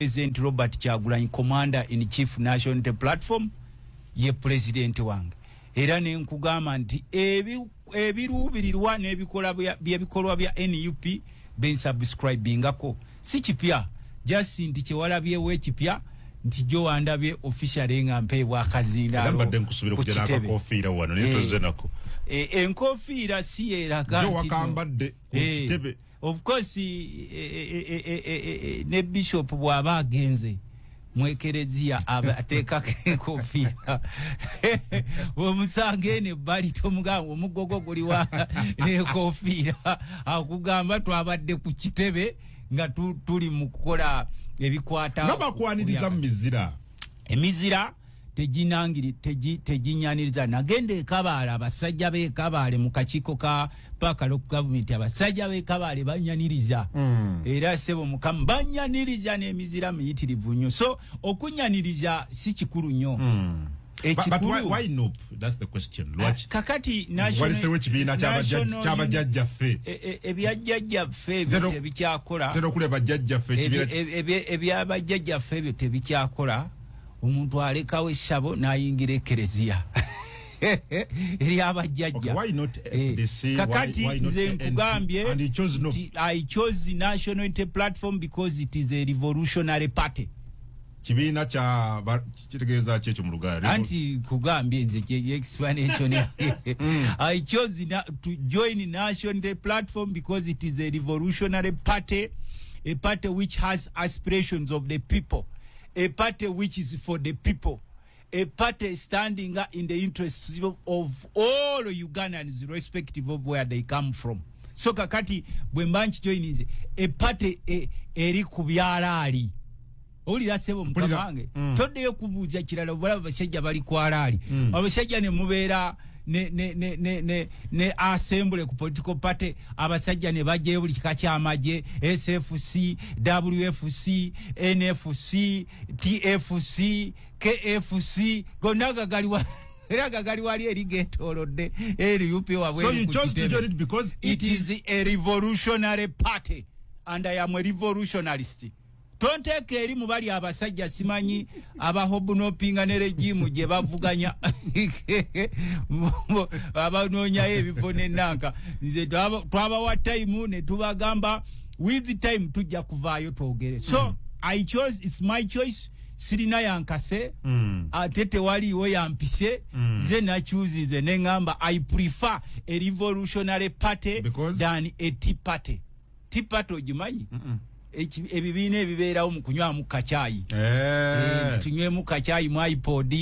President Robert Kyagulanyi, Commander in Chief National Unity Platform, ye President wange. Era ne nkugamba nti ebiruubirirwa n'ebikolwa bya NUP ben subscribingako si kipya, just nti kyewalabyewo ekipya nti jo wandabye officially nga mpeebwa akazindaalo. Mbadde nkusubira kujja n'akakofiira wano nitoze nako. Enkofiira si eraga nti jo wakambadde ku kitebe. Of course ne Bishop bw'aba agenze mwekerezia ateekako enkofiira omusange ne bali tomugamba omugogo guli wa n'enkofiira akugamba twabadde ku kitebe nga tuli mu kukola ebikwata n'abakwaniriza mu mizira. Emizira tejinyaniriza nagende Kabale abasajja be Kabale mu kakiiko ka paka local government abasajja be Kabale banyaniriza era sebo mukam banyaniriza n'emizira miyitirivu nnyo, so okunyaniriza si kikulu nnyo. But why no? That's the question. Kakati national kyabajjajjaffe ebyajjajjaffe ebyo tebikyakola ebyabajjajjaffe ebyo tebikyakola. Omuntu alekawo essabo n'ayingira ekereziya eri abajjajja. Why not FDC? Kakati nze nkugambye no. I chose National Unity Platform because it is a revolutionary party. Kibiina kya kitegeeza kyekyo mu Luganda. Anti kugambye nze explanation I chose to join National Unity Platform because it is a revolutionary party, a party which has aspirations of the people, a party which is for the people, a party standing in the interests of all Ugandans irrespective of where they come from. So kakati bwembanchi joinize a party eri kubyalali olira sebo mukamange toddeyo kubuuza kirala balaba basajja bali kwalali abasajja ne mubeera ne assembly ku political party abasajja ne bajje buli kika kyamaje SFC, WFC, NFC, TFC, KFC gonaga galiwa eraga gali wali erigetolodde LUP wabwe. So you chose to join it because it is a revolutionary party and I am a revolutionarist. Tonteke eri mubali abasajja simanyi abahobu no pinga ne regime gye bavuganya abanoonya ebifo nenanka nze twaba wa time ne tubagamba with the time tujja kuvaayo twogere. So I chose, it's my choice. Sirina yankase atete waliwo yampise ze na choose ze nengamba I prefer a revolutionary party than a tea party. Tea party ojimanyi ebibiina ebibeerawo mu kunywa mu kachayi tunywe mu kachayi mu iPod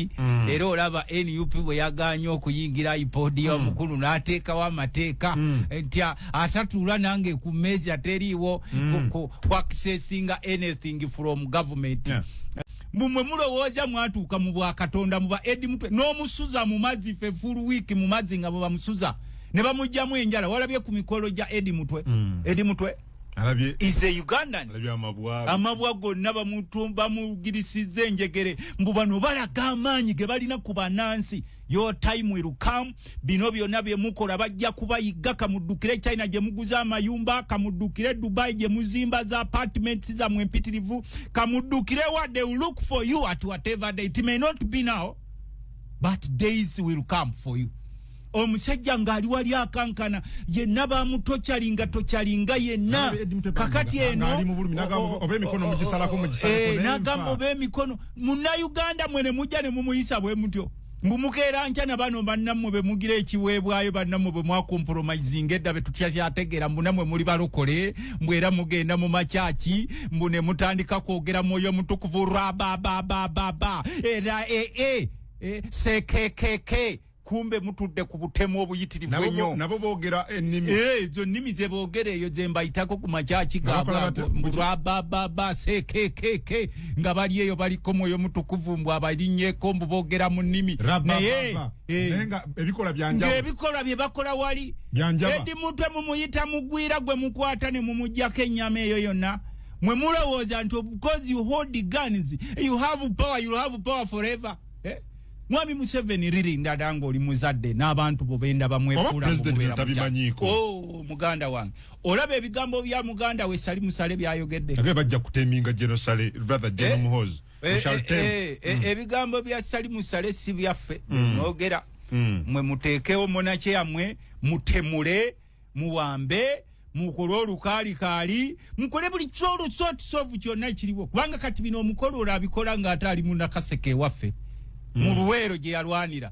era olaba NUP bwe yaganya okuyingira iPod omukulu n'ateekawo amateeka nti atatuula nange ku mmeezi ateriiwo ku accessinga anything from government. Mumwe mulowooza mwatuuka mu bwakatonda mu ba Edi Mutwe n'omusuza mu mazzi fe full week mu mazzi nga bwe bamusuza ne bamugjamu enjala. Walabye ku mikolo gya Edi Mutwe. Edi Mutwe is a Ugandan. Amabwa gonna bamugirisiza enjegere mbu bano balaga amaanyi ge balina ku bannansi. Your time will come. Bino byonna bye mukola bajja kubayiga. Kamuddukire China gye muguza amayumba, kamuddukire Dubai gye muzimba za apartments za mwempitirivu, kamuddukire what they will look for you at whatever day. It may not be now, but days will come for you. Omusajja ngali wali akankana yenna bamutokyalinga tokyalinga yenna kakati eno obemikono mugisalako nagamba obemikono muna Uganda mwene mujja ne mumuyisa bwe mutyo mbumukeera nkyana bano bannammwe be mugira ekiweebwayo bannammwe bwe mwakompromising edda be tutyakyategeera mbunamwe muli balokole mbwera mugenda mu makyaki mbune mutandika kwogera mwoyo mutukuvu rababababa era sekekeke kumbe mutudde ku butemu obuyitirivu ennyo nabo boogera ennimi ezo nnimi ze boogera eyo ze mbayitako ku makyaki gaababa sekekeke nga bali eyo baliko mwoyo mutukuvu mbw abalinnyeko mbu boogera mu nnimi naye ebikola byanjaba ng'ebikola bye bakola wali Edi Mutwe mumuyita mugwira gwe mukwata ne mumuggyako ennyama eyo yonna mwe mulowooza nti because you hold the guns you have power forever. Mwami Museveni lirinda dango oli muzadde n'abantu bobenda bamwefuula muganda wange olaba ebigambo bya muganda we Salimu Sale byayogedde abe bajja kuteminga Genosale rather General Muhoozi ebigambo bya Salimu Sale si byaffe nogera mwe muteekeo monake yamwe mutemule muwambe mukolo olukali mukole buli kyolo sofu kyonna ekiriwo kubanga kati bino omukolo olabikola nga atali munakaseke waffe mu Luweero gye yalwanira